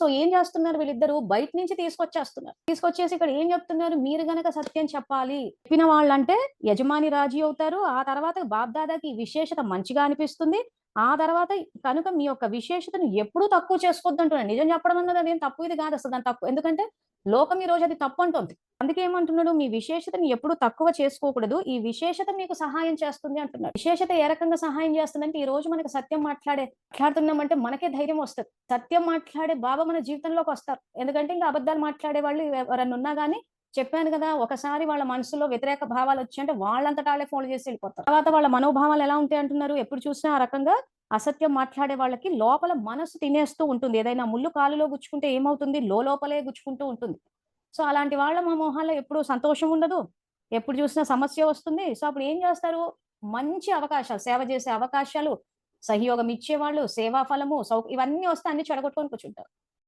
So ఏం చేస్తున్నారు వీళ్ళిద్దరూ బయట నుంచి తీసుకొచ్చేస్తున్నారు. తీసుకొచ్చేసి ఇక్కడ ఏం చెప్తున్నారు? మీరు గనక సత్యం చెప్పాలి. చెప్పిన వాళ్ళంటే యజమాని రాజీ అవుతారు. ఆ తర్వాత బాబ్దాదాకి ఈ విశేషత మంచిగా అనిపిస్తుంది. ఆ తర్వాత కనుక మీ యొక్క విశేషతను ఎప్పుడూ తక్కువ చేసుకోవద్దంటున్నాడు. నిజం చెప్పడం అన్నది అదేం తప్పు ఇది కాదు అసలు దాని తప్పు. ఎందుకంటే లోకం ఈ రోజు అది తప్పంటోంది. అందుకే ఏమంటున్నాడు? మీ విశేషతని ఎప్పుడు తక్కువ చేసుకోకూడదు. ఈ విశేషత మీకు సహాయం చేస్తుంది అంటున్నాడు. విశేషత ఏ రకంగా సహాయం చేస్తుందంటే, ఈ రోజు మనకు సత్యం మాట్లాడుతున్నామంటే మనకే ధైర్యం వస్తది. సత్యం మాట్లాడే బాబా మన జీవితంలోకొస్తారు. ఎందుకంటే ఇంకా అబద్ధాలు మాట్లాడే వాళ్ళు ఎవరన్నా ఉన్నా గాని చెప్పాను గదా! ఒకసారి వాళ్ళ మనసులో వ్యతిరేక భావాలొచ్చాయంటే వాళ్ళంతట ఆళ్ళే ఫోన్లు చేసి ఎళ్ళిపోతారు. తర్వాత వాళ్ళ మనోభావాలు ఎలా ఉంటాయంటున్నారు? ఎప్పుడు చూసినా ఆ రకంగా అసత్యం మాట్లాడే వాళ్ళకి లోపల మనసు తినేస్తూ ఉంటుంది. ఏదైనా ముల్లు కాలులో గుచ్చుకుంటే ఏమవుతుంది? లోలోపలే గుచ్చుకుంటూ ఉంటుంది. సో, అలాంటి వాళ్ళ మొహాల్లో ఎప్పుడు సంతోషం ఉండదు. ఎప్పుడు చూసినా సమస్య వస్తుంది. సో, అప్పుడు ఏం చేస్తారు? మంచి అవకాశాలు, సేవ చేసే అవకాశాలు, సహయోగం ఇచ్చేవాళ్ళు, సేవా ఫలము, ఇవన్నీ వస్తే అన్ని చెడగొట్టుకొని కూర్చుంటారు.